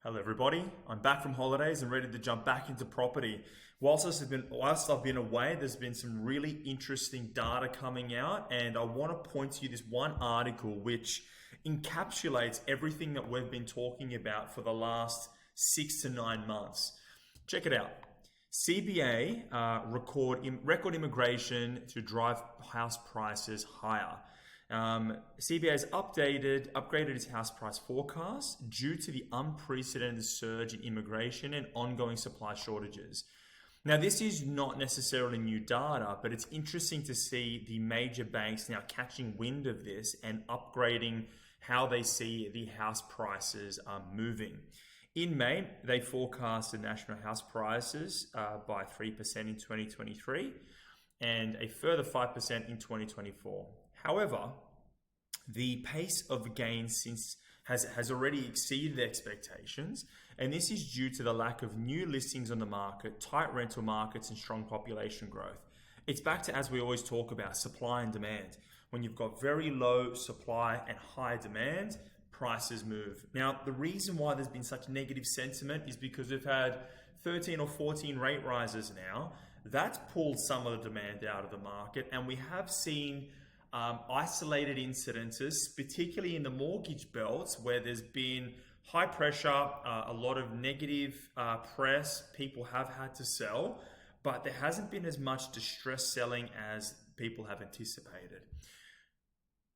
Hello, everybody. I'm back from holidays and ready to jump back into property. Whilst I've been away, there's been some really interesting data coming out, and I want to point to you this one article which encapsulates everything that we've been talking about for the last 6 to 9 months. Check it out. CBA record immigration to drive house prices higher. CBA has upgraded its house price forecast due to the unprecedented surge in immigration and ongoing supply shortages. Now, this is not necessarily new data, but it's interesting to see the major banks now catching wind of this and upgrading how they see the house prices moving. In May, they forecast the national house prices by 3% in 2023 and a further 5% in 2024. However, the pace of gains has already exceeded expectations, and this is due to the lack of new listings on the market, tight rental markets, and strong population growth. It's back to, as we always talk about, supply and demand. When you've got very low supply and high demand, prices move. Now, the reason why there's been such negative sentiment is because we've had 13 or 14 rate rises now. That's pulled some of the demand out of the market, and we have seen isolated incidences, particularly in the mortgage belts, where there's been high pressure, a lot of negative press. People have had to sell, but there hasn't been as much distress selling as people have anticipated.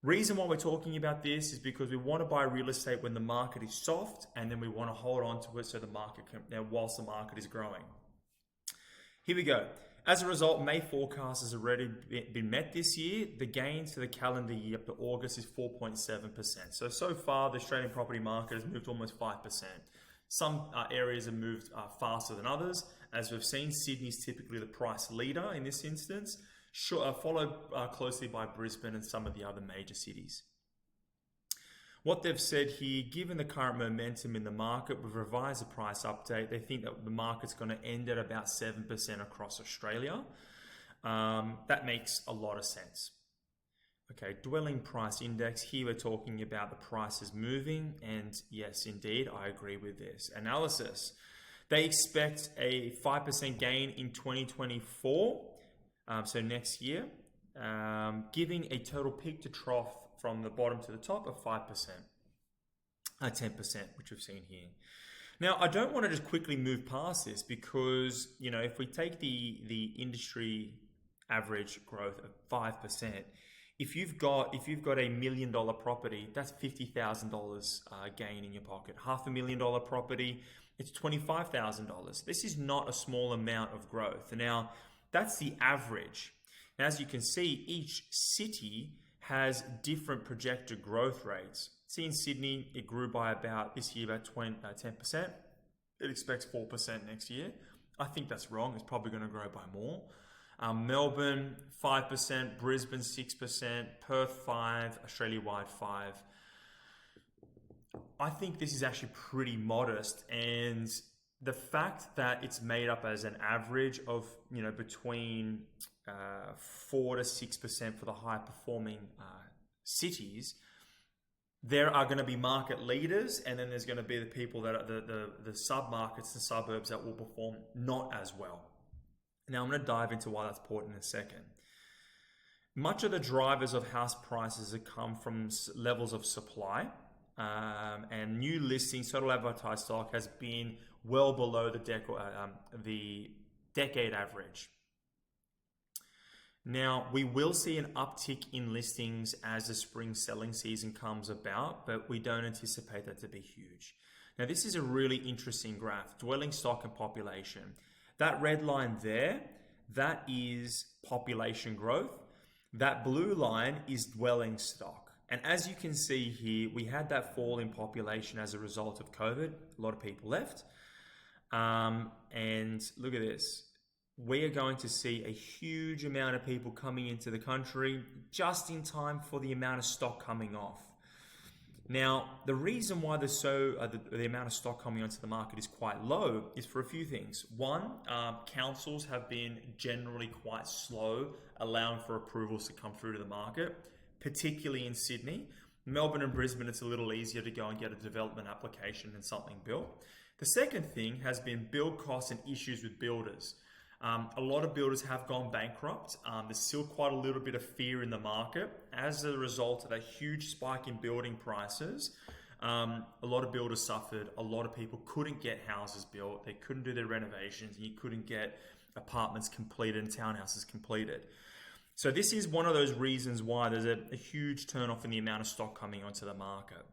Reason why we're talking about this is because we want to buy real estate when the market is soft, and then we want to hold on to it so the market can, whilst the market is growing. Here we go. As a result, May forecast has already been met this year. The gains for the calendar year up to August is 4.7%. So far, the Australian property market has moved almost 5%. Some areas have moved faster than others. As we've seen, Sydney is typically the price leader in this instance, followed closely by Brisbane and some of the other major cities. What they've said here, given the current momentum in the market, we've revised the price update. They think that the market's going to end at about 7% across Australia. That makes a lot of sense. Okay, dwelling price index. Here we're talking about the prices moving, and yes, indeed, I agree with this analysis. They expect a 5% gain in 2024, so next year, giving a total peak to trough from the bottom to the top of 5%, 10%, which we've seen here. Now, I don't want to just quickly move past this because, if we take the industry average growth of 5%, if you've got $1 million property, that's $50,000 gain in your pocket. $500,000 property, it's $25,000. This is not a small amount of growth. Now, that's the average. And as you can see, each city has different projected growth rates. See, in Sydney, it grew by about 10%. It expects 4% next year. I think that's wrong. It's probably going to grow by more. Melbourne, 5%, Brisbane, 6%, Perth, 5%, Australia-wide, 5%. I think this is actually pretty modest, and the fact that it's made up as an average of, between 4 to 6% for the high performing cities, there are going to be market leaders, and then there's going to be the people that are the sub-markets, the suburbs that will perform not as well. Now I'm going to dive into why that's important in a second. Much of the drivers of house prices have come from levels of supply, and new listings, total advertised stock has been well below the decade average. Now, we will see an uptick in listings as the spring selling season comes about, but we don't anticipate that to be huge. Now, this is a really interesting graph, dwelling stock and population. That red line there, that is population growth. That blue line is dwelling stock. And as you can see here, we had that fall in population as a result of COVID. A lot of people left. And look at this. We are going to see a huge amount of people coming into the country just in time for the amount of stock coming off. Now, the reason why the amount of stock coming onto the market is quite low is for a few things. One, councils have been generally quite slow allowing for approvals to come through to the market, particularly in Sydney. Melbourne and Brisbane, it's a little easier to go and get a development application and something built. The second thing has been build costs and issues with builders. A lot of builders have gone bankrupt. There's still quite a little bit of fear in the market as a result of a huge spike in building prices. A lot of builders suffered. A lot of people couldn't get houses built. They couldn't do their renovations. And you couldn't get apartments completed and townhouses completed. So this is one of those reasons why there's a huge turnoff in the amount of stock coming onto the market.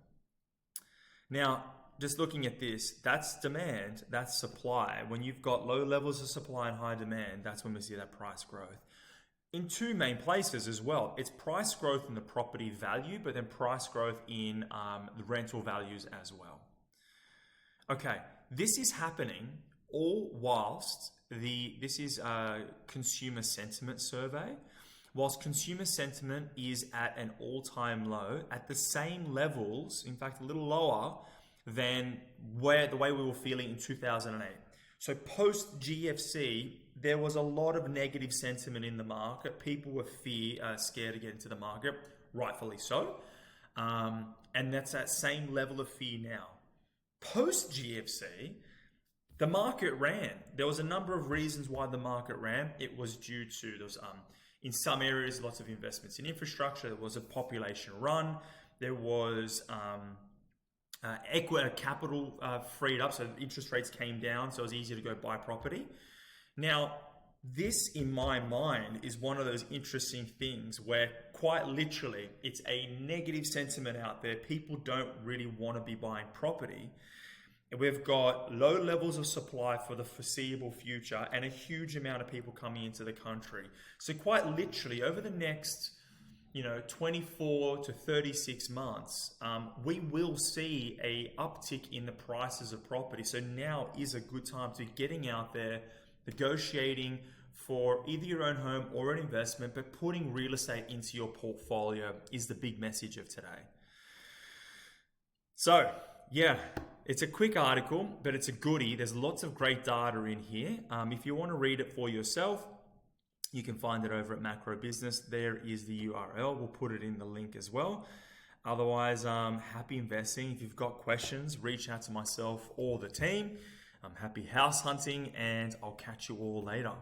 Now, just looking at this, that's demand, that's supply. When you've got low levels of supply and high demand, that's when we see that price growth. In two main places as well. It's price growth in the property value, but then price growth in the rental values as well. Okay, this is happening all whilst this is a consumer sentiment survey. Whilst consumer sentiment is at an all-time low, at the same levels, in fact a little lower than the way we were feeling in 2008. So post GFC, there was a lot of negative sentiment in the market. People were scared to get into the market, rightfully so. And that's that same level of fear now. Post GFC, the market ran. There was a number of reasons why the market ran. It was due to those in some areas, lots of investments in infrastructure. There was a population run. There was equity capital freed up, so interest rates came down, so it was easier to go buy property. Now, this, in my mind, is one of those interesting things where quite literally it's a negative sentiment out there. People don't really want to be buying property. We've got low levels of supply for the foreseeable future and a huge amount of people coming into the country. So quite literally over the next 24 to 36 months, we will see a uptick in the prices of property. So now is a good time to getting out there, negotiating for either your own home or an investment, but putting real estate into your portfolio is the big message of today. So yeah, it's a quick article, but it's a goodie. There's lots of great data in here. If you want to read it for yourself, you can find it over at Macro Business. There is the URL. We'll put it in the link as well. Otherwise, happy investing. If you've got questions, reach out to myself or the team. I'm happy house hunting, and I'll catch you all later.